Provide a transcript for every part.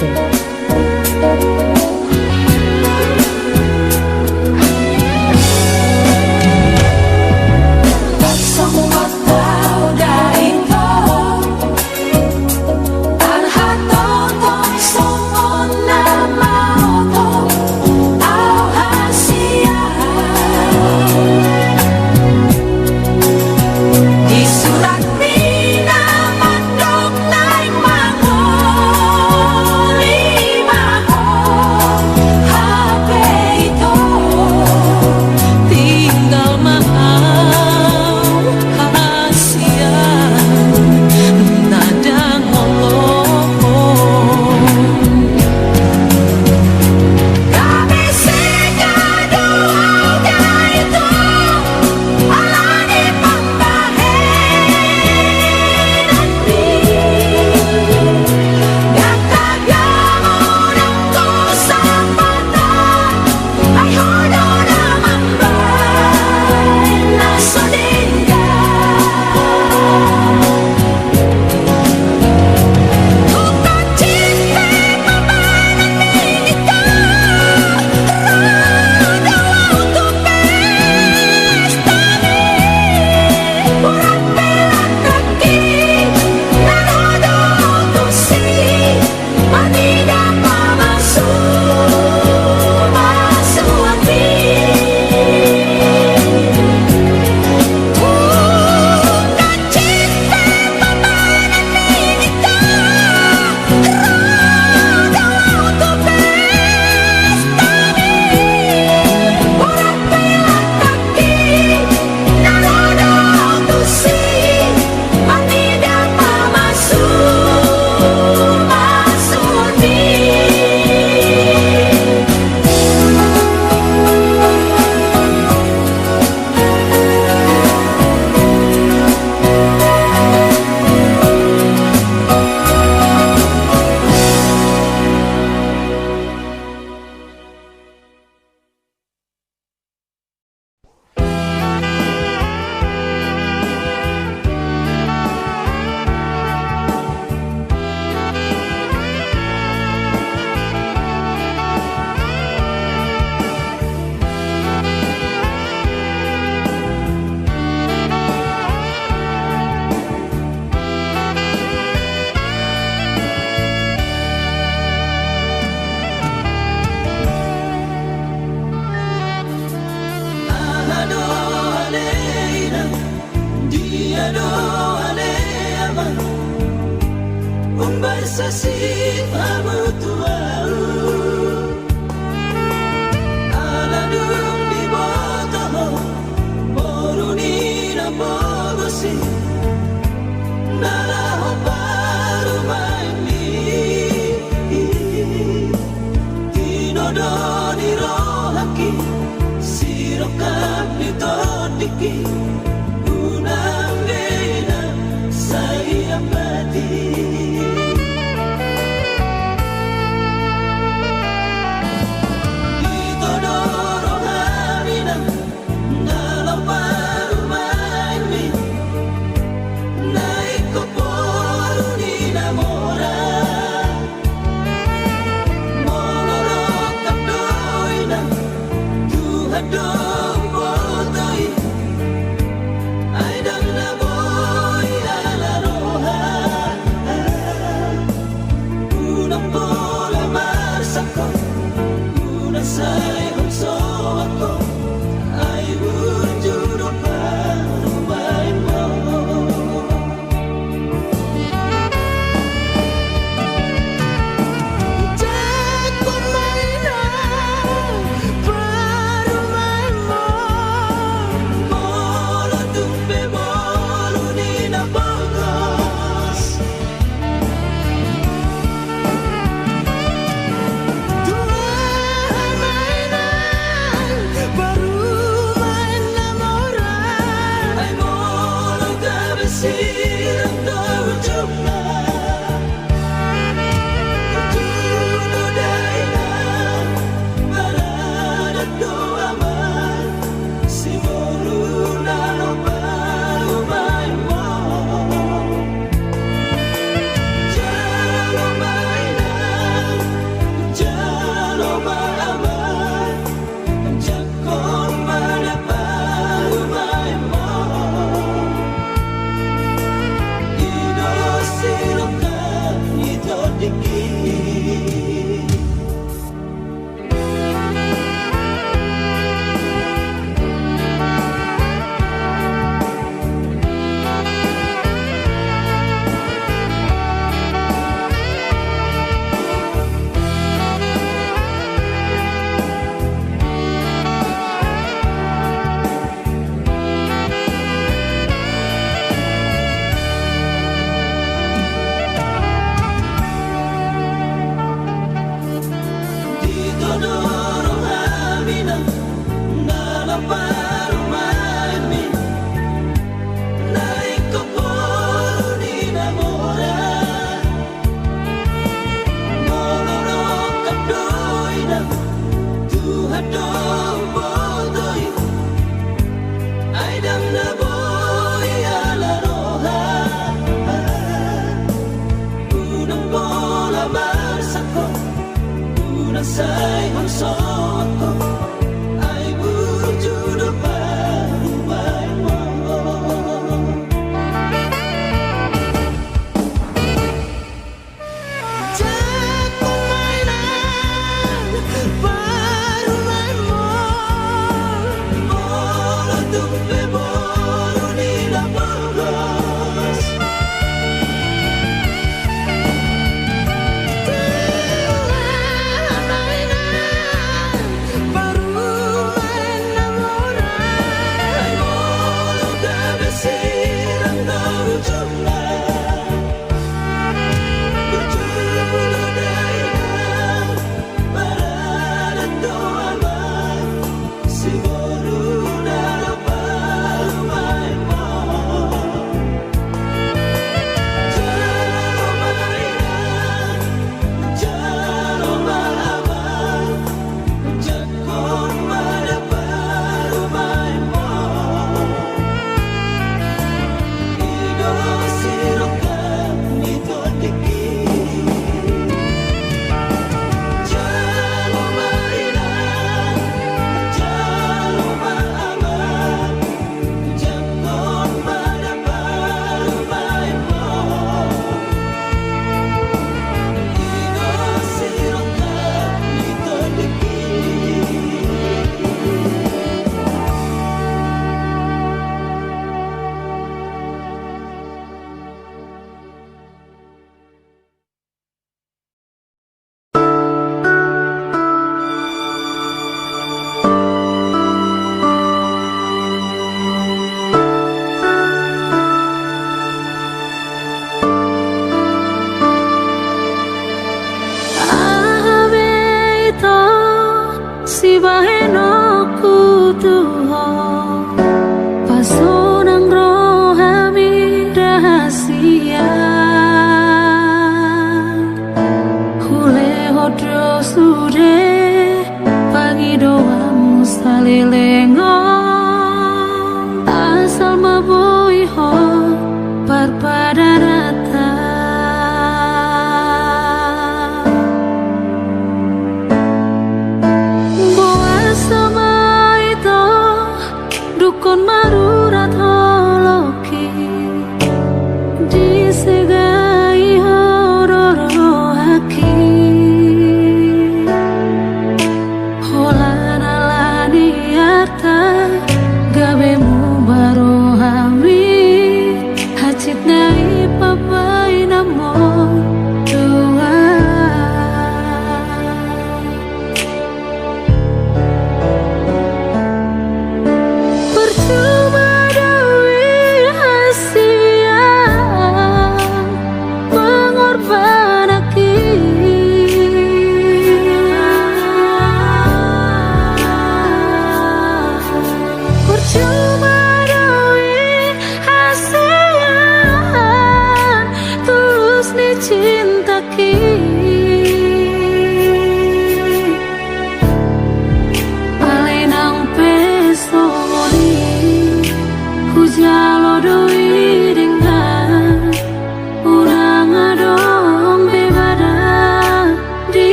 Music.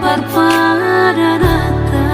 Parpada rata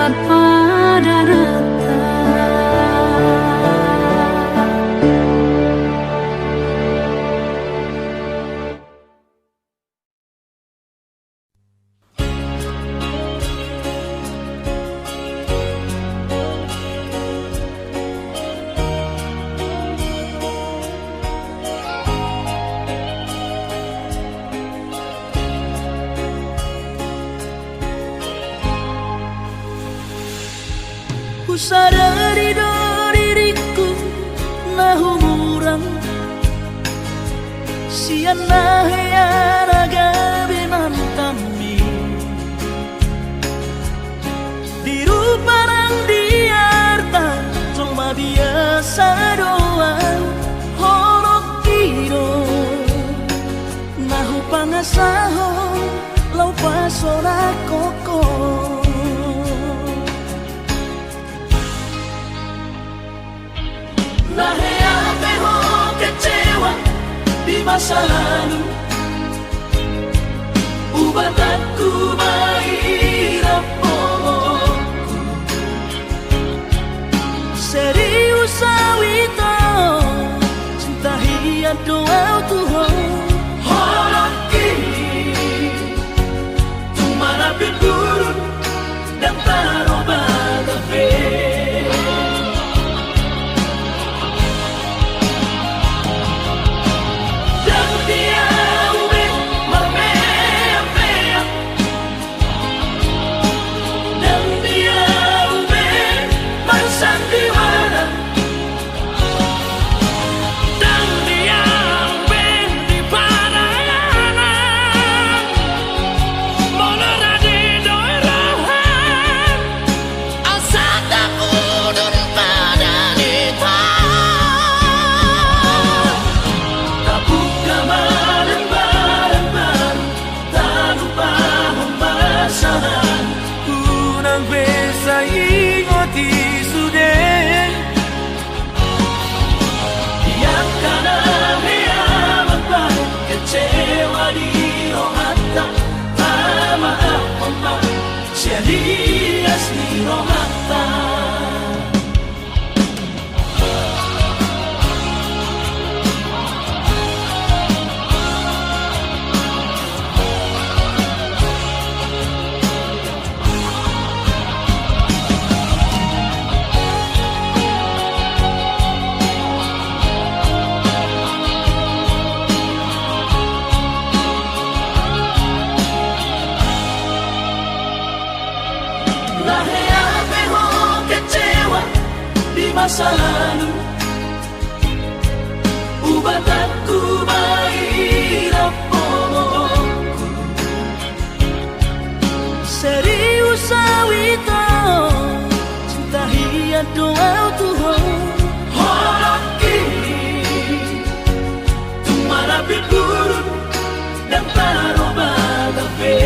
dapat pada datang. Ku sadari do diriku na humurang siana heyara gabi mantami di rupa nang diarta cuma biasa doa horok kiro nahu pangasaho lau pasora koko. Di masa lalu ubat aku mahirap pomoku serius awito cinta hiat doa Tuhan horok kini tumara pinturun dan taroba kafe. Dias ni romata masa lalu ubat aku mahirap pomoku serius awito cinta hiat doa Tuhan horok kini tumara pinturun dan taroba kafe.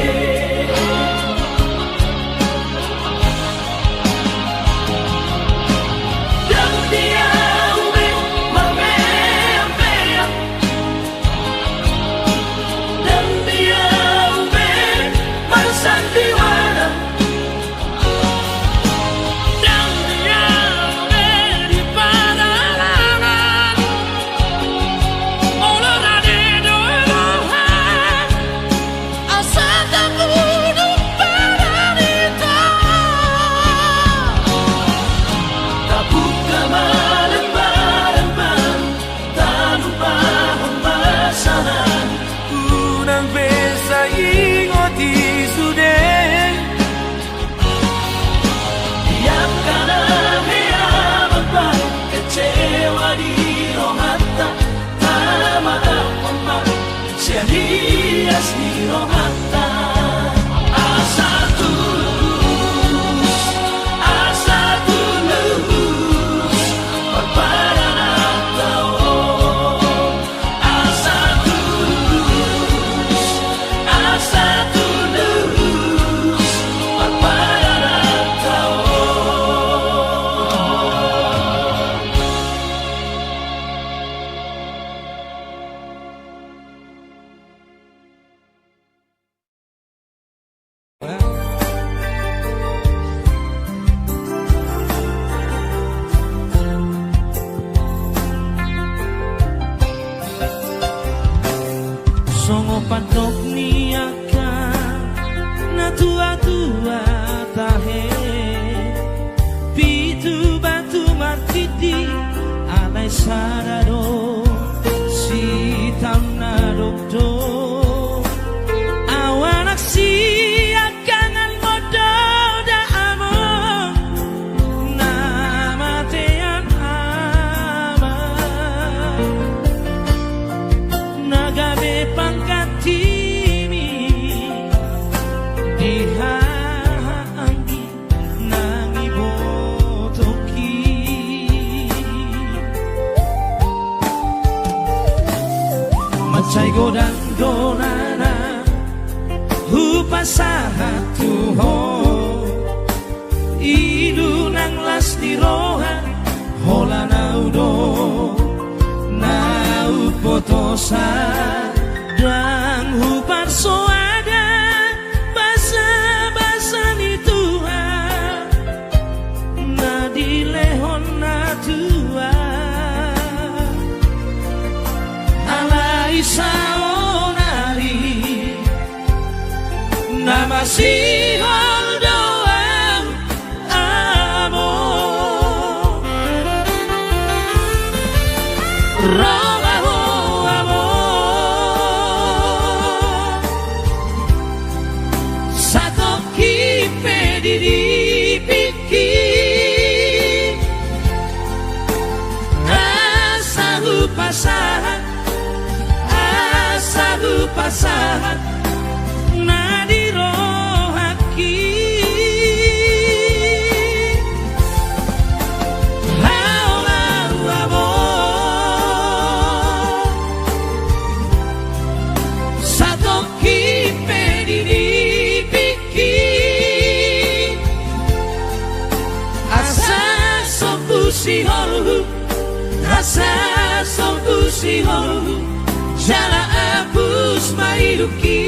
Dias ni romata sarado sitam na dokdo awanak siakangan modo da amo namatean ama nagabe pangkat timi dihangi nangi botoki macai godang donana hupasahat tuho idu nang las di roha hola naudo nau potosa dan hupar soada basa-basa ni Tuhan na dilehon na tua alai saonari nama sihon doang amo romaho amo satu kipe diri piki asahu pasahan nadiro haki haulau amo satu kipe diri piki asa sombusi holu asa sombusi holu jala abus mairuki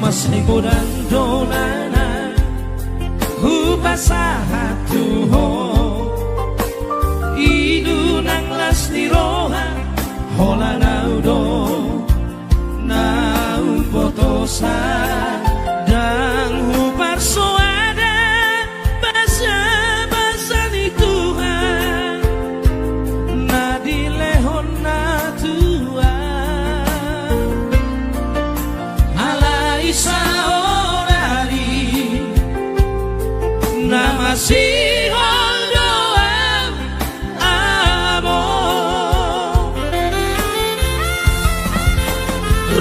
masih kurang donana hupasahat tuho idu nang las ni roha hola naudo nau potosa dan hupar soada basa-basa ni Tuhan na dilehon na tua alai saonari nama sihon doang amo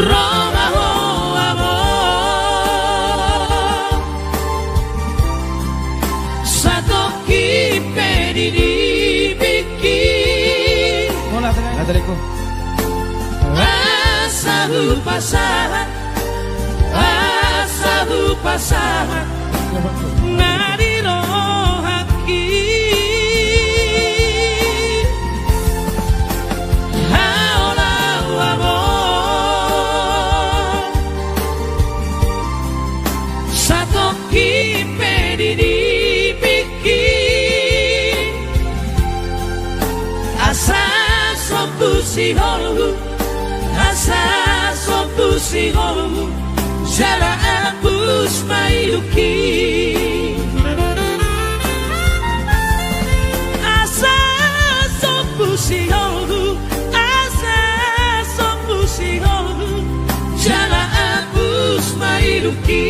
romaho amo satu kipe diri piki asahu pasahan nadiro haki haulau amo satu kipe diri piki asa sombusi holu asa sombusi holu jala abus mairuki asa sombusi holu asa sombusi holu jala abus mairuki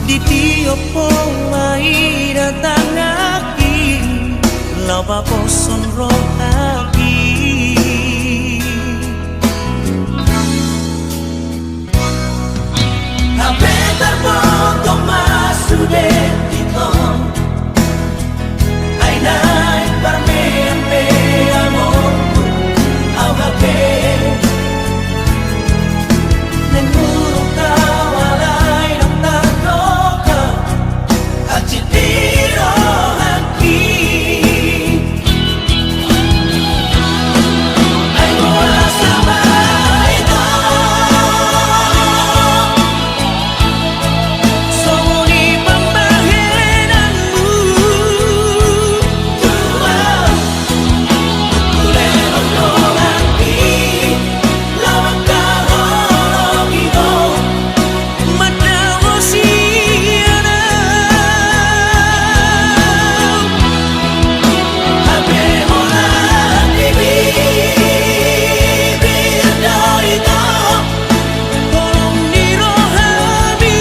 di tiopo mai datang aki lava poson rohaki Apetar poto masude tito Ay nai parme ampe amor Awake Nengurung tawalay ng tatoka At sitiro haki Ay mula sa bahay ito Sumuni pambahinanmu Tua Kulerong no haki Lawang kahorong ito Madawa siya na Habi mo lang ibibigyan na ito Kolong ni Rohami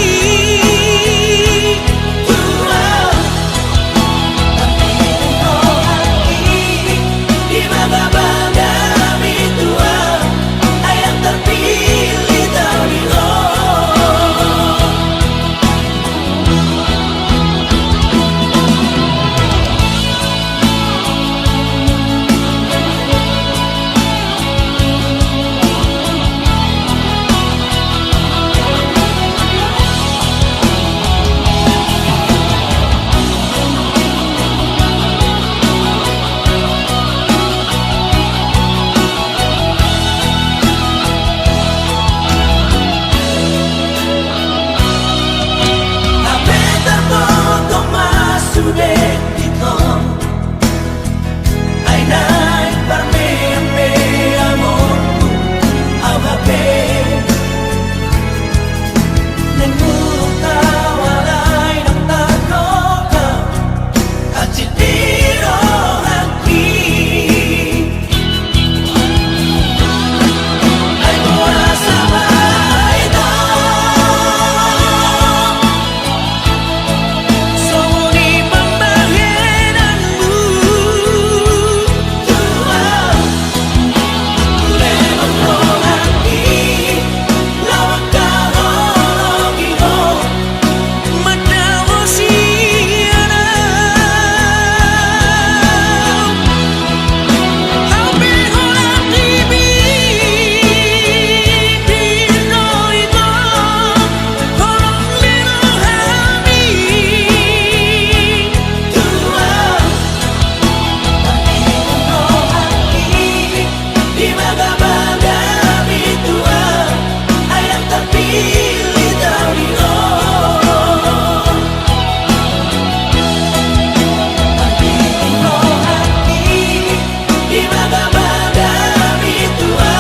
Tua Pagkiling Rohami Di magabagami tua Ay ang terpilih daw ni Roh Apetar poto masude tito Ay nai parme ampe amorku Awake Nengurung tawalay ng tatoka At sitiro haki Ay mula sa bahay ito Sumuni pambahinanmu Tua Kulerong no haki Lawang kahorong ito Madawa siya na Habi ko lang ibibigyan na ito Kolong ni Rohami Tua Pagkiling Rohaki Di magabagami tua Ay ang terpilih daw ni Roh Pagkiling Rohaki Di magabagami tua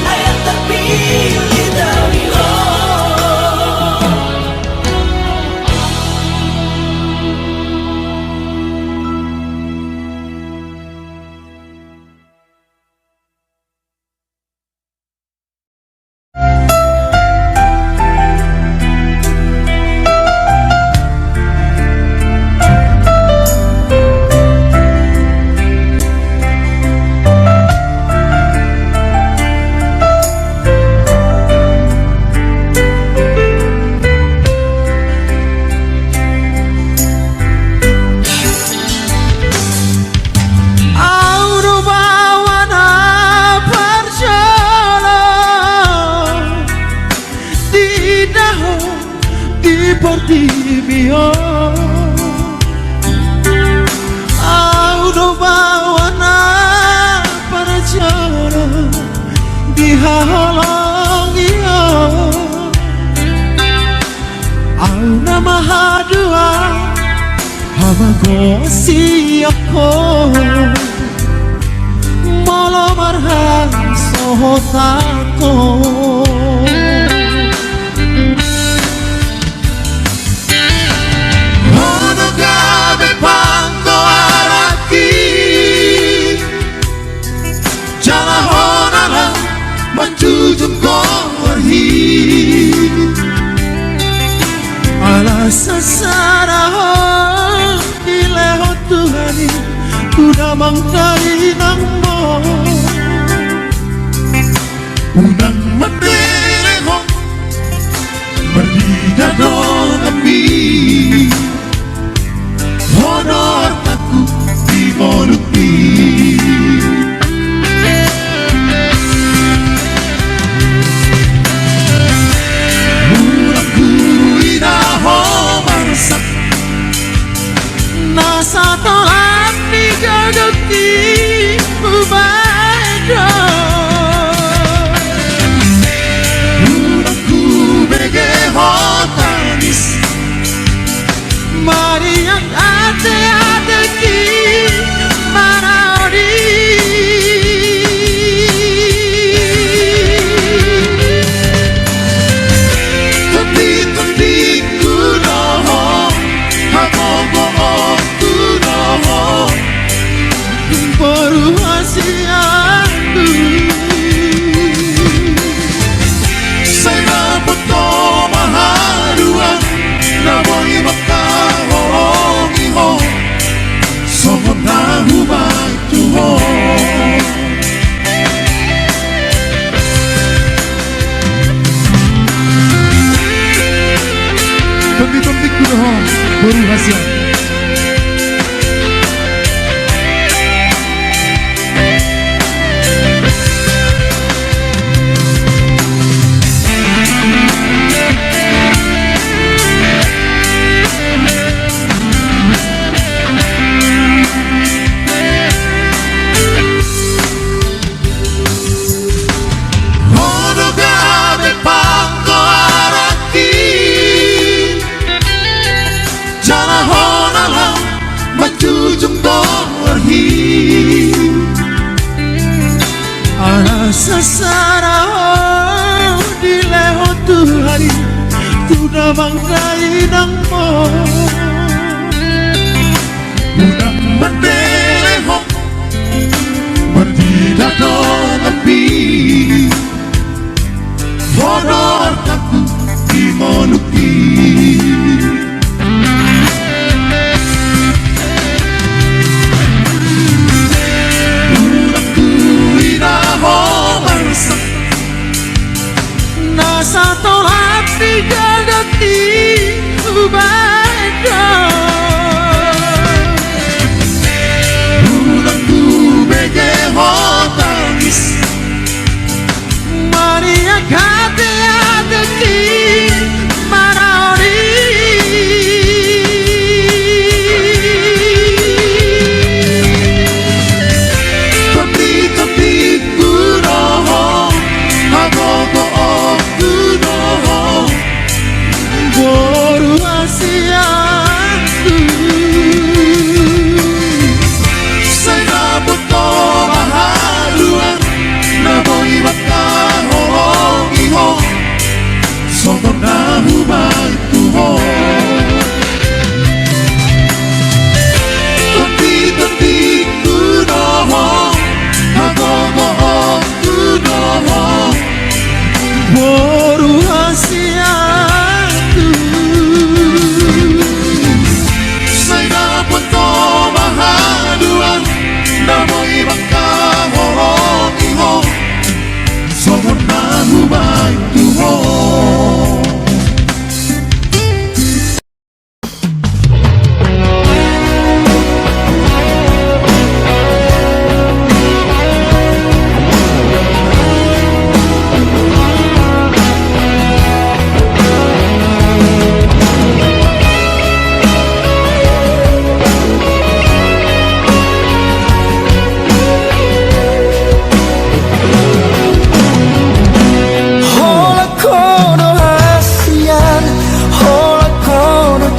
Ay ang terpilih daw ni Roh Auro bawana parjala di daho di portibio Auro bawana parjala di halongio Au nama hadua Hamagosi ako Molo marhan sohotako Hono gabe pango araki Jala honala manjujum gorhi Ala Rasa sarah ileho Tuhani Kuda mangkai nang mo Unang madeho Berdida dong kami Honor aku di monuti Nasa tolak di gagaki Ubaidro Urangku bege hotanis Mari yang ate ki Maraudi Tepi-tepi kudoho Hagogo Baru hasiatu Saya betul maharuan Namoy makahogiho Sohon tahu baik tuho Tepi-tepi kudoho baru hasiatu Sasara di leho Tuhani Kuda mangkai nang mo Kuda mendeho Berdida dong api Honor aku di monuki Nasa tolak di gagaki Ubaidro Urangku bege hotanis Mari yang ate ki Maraudi Tepi-tepi kudoho Hagogo Baru hasiatu Saya betul maharuan Namoy makahogiho Sohon tahu baik tuho Tepi-tepi kudoho Hagogo kudoho Baru hasiatu Saya betul maharuan Namoy makahogiho Sohon tahu baik tuho Hola kono